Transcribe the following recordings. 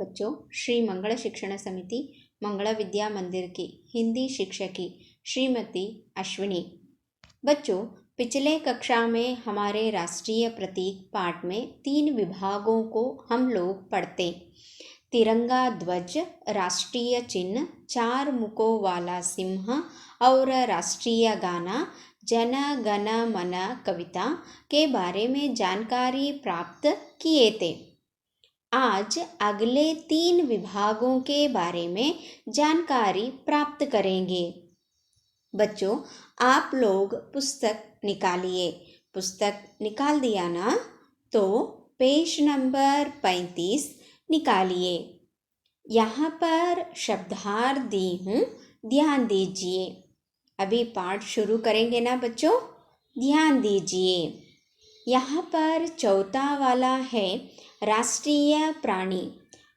बच्चों, श्री मंगल शिक्षण समिति मंगला विद्या मंदिर की हिंदी शिक्षकी श्रीमती अश्विनी। बच्चों, पिछले कक्षा में हमारे राष्ट्रीय प्रतीक पाठ में 3 विभागों को हम लोग पढ़ते। तिरंगा ध्वज, राष्ट्रीय चिन्ह, 4 मुखों वाला सिंह और राष्ट्रीय गाना जन गण मन कविता के बारे में जानकारी प्राप्त किए थे। आज अगले 3 विभागों के बारे में जानकारी प्राप्त करेंगे। बच्चों, आप लोग पुस्तक निकालिए। पुस्तक निकाल दिया ना? तो पेज नंबर 35 निकालिए। यहाँ पर शब्दार्थ दी हूँ, ध्यान दीजिए। अभी पाठ शुरू करेंगे ना बच्चों? ध्यान दीजिए। यहाँ पर चौथा वाला है राष्ट्रीय प्राणी।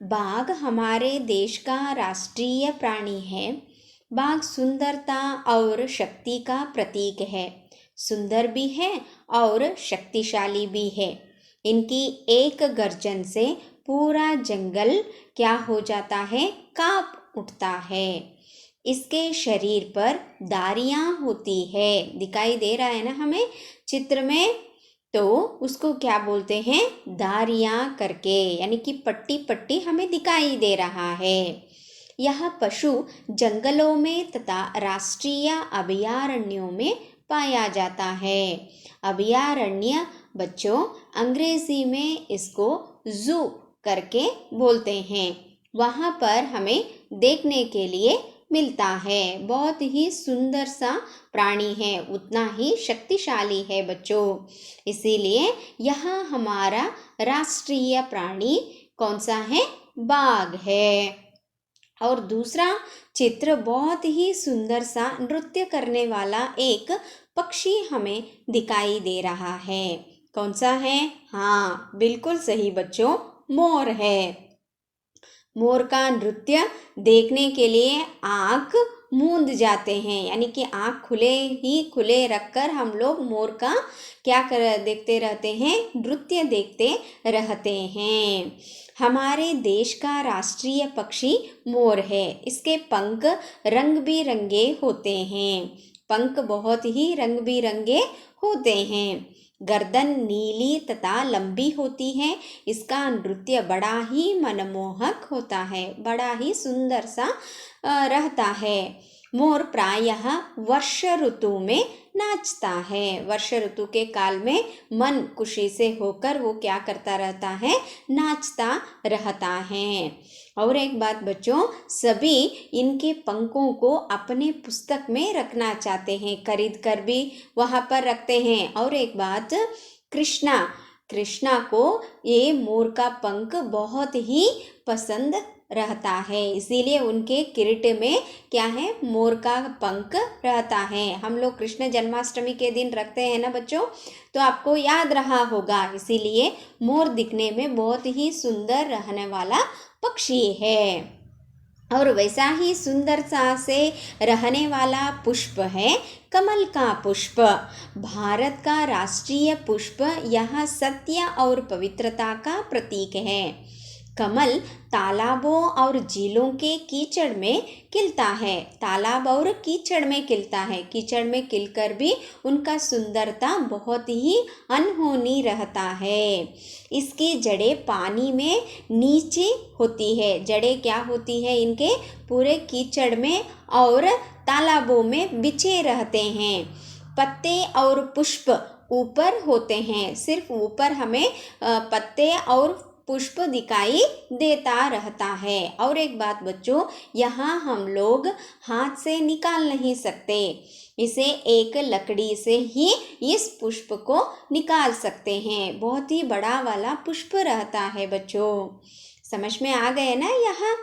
बाघ हमारे देश का राष्ट्रीय प्राणी है। बाघ सुंदरता और शक्ति का प्रतीक है। सुंदर भी है और शक्तिशाली भी है। इनकी एक गर्जन से पूरा जंगल क्या हो जाता है? कांप उठता है। इसके शरीर पर धारियां होती है। दिखाई दे रहा है ना हमें चित्र में? तो उसको क्या बोलते हैं? धारियां करके, यानी कि पट्टी पट्टी हमें दिखाई दे रहा है। यह पशु जंगलों में तथा राष्ट्रीय अभयारण्यों में पाया जाता है। अभयारण्य बच्चों, अंग्रेजी में इसको जू करके बोलते हैं। वहाँ पर हमें देखने के लिए मिलता है। बहुत ही सुंदर सा प्राणी है, उतना ही शक्तिशाली है बच्चों। इसीलिए यहाँ हमारा राष्ट्रीय प्राणी कौन सा है? बाघ है। और दूसरा चित्र बहुत ही सुंदर सा नृत्य करने वाला एक पक्षी हमें दिखाई दे रहा है। कौन सा है? हाँ, बिल्कुल सही बच्चों, मोर है। मोर का नृत्य देखने के लिए आँख मूंद जाते हैं, यानी कि आँख खुले रखकर हम लोग मोर का देखते रहते हैं? नृत्य देखते रहते हैं। हमारे देश का राष्ट्रीय पक्षी मोर है। इसके पंख रंग बिरंगे होते हैं। पंख बहुत ही रंग बिरंगे होते हैं। गर्दन नीली तथा लंबी होती है। इसका नृत्य बड़ा ही मनमोहक होता है, बड़ा ही सुंदर सा रहता है। मोर प्रायः वर्ष ऋतु में नाचता है। वर्ष ऋतु के काल में मन खुशी से होकर वो क्या करता रहता है? नाचता रहता है। और एक बात बच्चों, सभी इनके पंखों को अपने पुस्तक में रखना चाहते हैं, खरीद कर भी वहाँ पर रखते हैं। और एक बात, कृष्णा को ये मोर का पंख बहुत ही पसंद रहता है। इसीलिए उनके किरीट में क्या है? मोर का पंख रहता है। हम लोग कृष्ण जन्माष्टमी के दिन रखते हैं ना बच्चों, तो आपको याद रहा होगा। इसीलिए मोर दिखने में बहुत ही सुंदर रहने वाला पक्षी है। और वैसा ही सुंदरता से रहने वाला पुष्प है कमल का पुष्प। भारत का राष्ट्रीय पुष्प यह सत्य और पवित्रता का प्रतीक है। कमल तालाबों और झीलों के कीचड़ में खिलता है। तालाब और कीचड़ में खिलता है। कीचड़ में खिलकर भी उनका सुंदरता बहुत ही अनहोनी रहता है। इसकी जड़ें पानी में नीचे होती है। जड़ें क्या होती है इनके? पूरे कीचड़ में और तालाबों में बिछे रहते हैं। पत्ते और पुष्प ऊपर होते हैं। सिर्फ ऊपर हमें पत्ते और पुष्प दिखाई देता रहता है। और एक बात बच्चों, यहाँ हम लोग हाथ से निकाल नहीं सकते। इसे एक लकड़ी से ही इस पुष्प को निकाल सकते हैं। बहुत ही बड़ा वाला पुष्प रहता है बच्चों। समझ में आ गए ना? यहाँ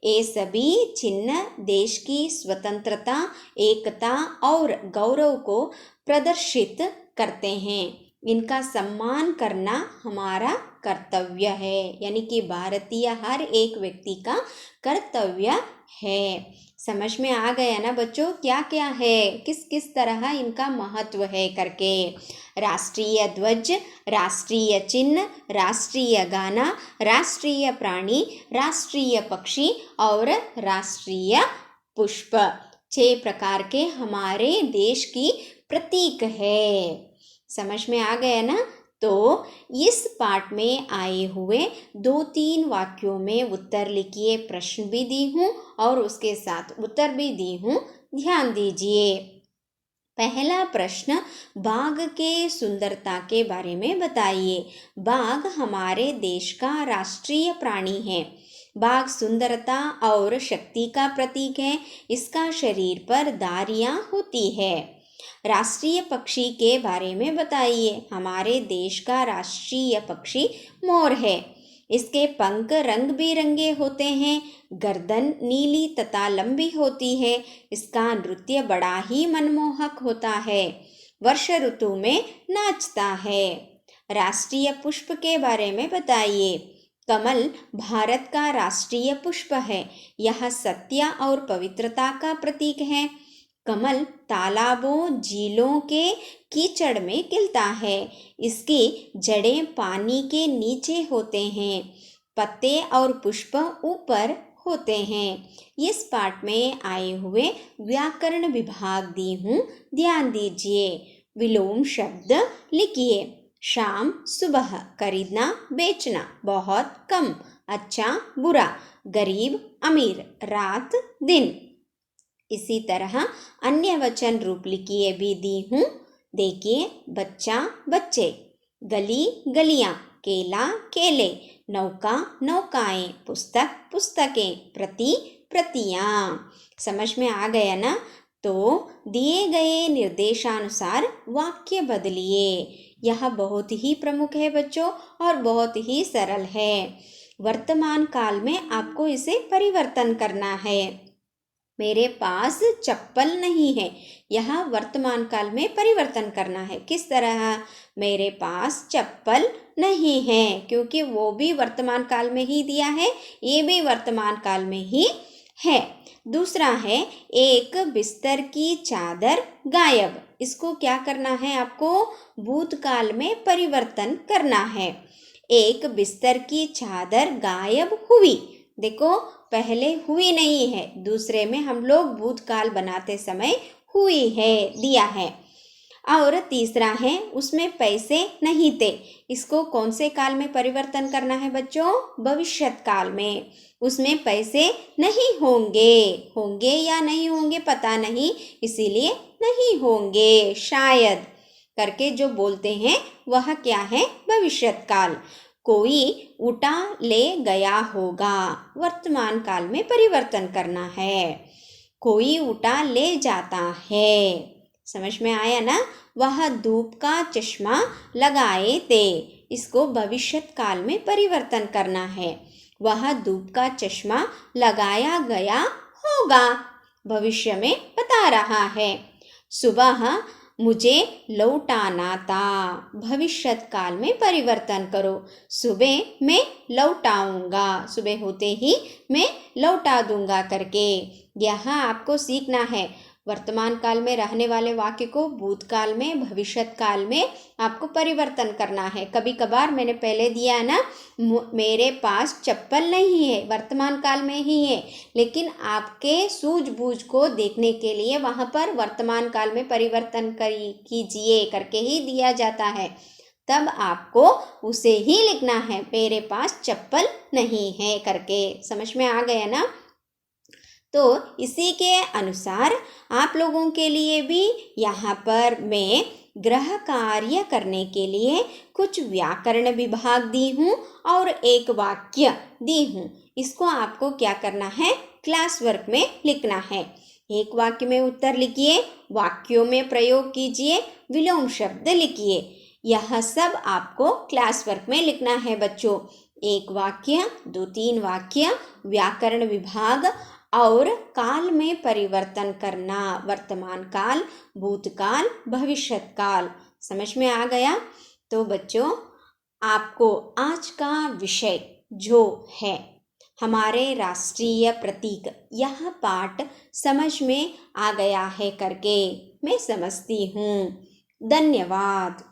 ये सभी चिन्ह देश की स्वतंत्रता, एकता और गौरव को प्रदर्शित करते हैं। इनका सम्मान करना हमारा कर्तव्य है, यानी कि भारतीय हर एक व्यक्ति का कर्तव्य है। समझ में आ गया ना बच्चों, क्या क्या है, किस किस तरह इनका महत्व है करके। राष्ट्रीय ध्वज, राष्ट्रीय चिन्ह, राष्ट्रीय गाना, राष्ट्रीय प्राणी, राष्ट्रीय पक्षी और राष्ट्रीय पुष्प, 6 प्रकार के हमारे देश की प्रतीक है। समझ में आ गया ना। तो इस पाठ में आए हुए 2-3 वाक्यों में उत्तर लिखिए, प्रश्न भी दी हूँ और उसके साथ उत्तर भी दी हूँ, ध्यान दीजिए। पहला प्रश्न, बाघ के सुंदरता के बारे में बताइए। बाघ हमारे देश का राष्ट्रीय प्राणी है। बाघ सुंदरता और शक्ति का प्रतीक है। इसका शरीर पर धारियां होती है। राष्ट्रीय पक्षी के बारे में बताइए। हमारे देश का राष्ट्रीय पक्षी मोर है। इसके पंख रंग बिरंगे होते हैं। गर्दन नीली तथा लंबी होती है। इसका नृत्य बड़ा ही मनमोहक होता है। वर्षा ऋतु में नाचता है। राष्ट्रीय पुष्प के बारे में बताइए। कमल भारत का राष्ट्रीय पुष्प है। यह सत्य और पवित्रता का प्रतीक है। कमल तालाबों, झीलों के कीचड़ में खिलता है। इसकी जड़ें पानी के नीचे होते हैं। पत्ते और पुष्प ऊपर होते हैं। इस पाठ में आए हुए व्याकरण विभाग दी हूँ, ध्यान दीजिए। विलोम शब्द लिखिए। शाम सुबह, खरीदना बेचना, बहुत कम, अच्छा बुरा, गरीब अमीर, रात दिन। इसी तरह अन्य वचन रूप लिखिए भी दी हूँ। देखिए, बच्चा बच्चे, गली गलियाँ, केला केले, नौका नौकाएं, पुस्तक पुस्तकें, प्रति प्रतियाँ। समझ में आ गया ना। तो दिए गए निर्देशानुसार वाक्य बदलिए। यह बहुत ही प्रमुख है बच्चों और बहुत ही सरल है। वर्तमान काल में आपको इसे परिवर्तन करना है। मेरे पास चप्पल नहीं है, यह वर्तमान काल में परिवर्तन करना है। किस तरह? मेरे पास चप्पल नहीं है, क्योंकि वो भी वर्तमान काल में ही दिया है, ये भी वर्तमान काल में ही है। दूसरा है, एक बिस्तर की चादर गायब। इसको क्या करना है आपको? भूतकाल में परिवर्तन करना है। एक बिस्तर की चादर गायब हुई। देखो, पहले हुई नहीं है, दूसरे में हम लोग भूतकाल बनाते समय हुई है दिया है। और तीसरा है, उसमें पैसे नहीं थे। इसको कौन से काल में परिवर्तन करना है बच्चों? भविष्यत काल में। उसमें पैसे नहीं होंगे, होंगे या नहीं होंगे पता नहीं, इसीलिए नहीं होंगे शायद करके जो बोलते हैं वह क्या है? भविष्यत काल। कोई उठा ले गया होगा, वर्तमान काल में परिवर्तन करना है। कोई उठा ले जाता है। समझ में आया ना। वह धूप का चश्मा लगाए थे। इसको भविष्यत काल में परिवर्तन करना है। वह धूप का चश्मा लगाया गया होगा, भविष्य में बता रहा है। सुबह मुझे लौटाना था, भविष्यत काल में परिवर्तन करो। सुबह मैं लौटाऊंगा, सुबह होते ही मैं लौटा दूंगा करके। यहाँ आपको सीखना है, वर्तमान काल में रहने वाले वाक्य को भूतकाल में, भविष्यत काल में आपको परिवर्तन करना है। कभी कभार मैंने पहले दिया है ना, मेरे पास चप्पल नहीं है, वर्तमान काल में ही है, लेकिन आपके सूझबूझ को देखने के लिए वहाँ पर वर्तमान काल में परिवर्तन कीजिए करके ही दिया जाता है। तब आपको उसे ही लिखना है, मेरे पास चप्पल नहीं है करके। समझ में आ गया ना। तो इसी के अनुसार आप लोगों के लिए भी यहाँ पर मैं गृह कार्य करने के लिए कुछ व्याकरण विभाग दी हूँ और एक वाक्य दी हूँ। इसको आपको क्या करना है? क्लास वर्क में लिखना है। एक वाक्य में उत्तर लिखिए, वाक्यों में प्रयोग कीजिए, विलोम शब्द लिखिए। यह सब आपको क्लास वर्क में लिखना है बच्चों। एक वाक्य, 2-3 वाक्य, व्याकरण विभाग और काल में परिवर्तन करना, वर्तमान काल, भूतकाल, भविष्यत काल। समझ में आ गया। तो बच्चों, आपको आज का विषय जो है हमारे राष्ट्रीय प्रतीक, यह पाठ समझ में आ गया है करके मैं समझती हूँ। धन्यवाद।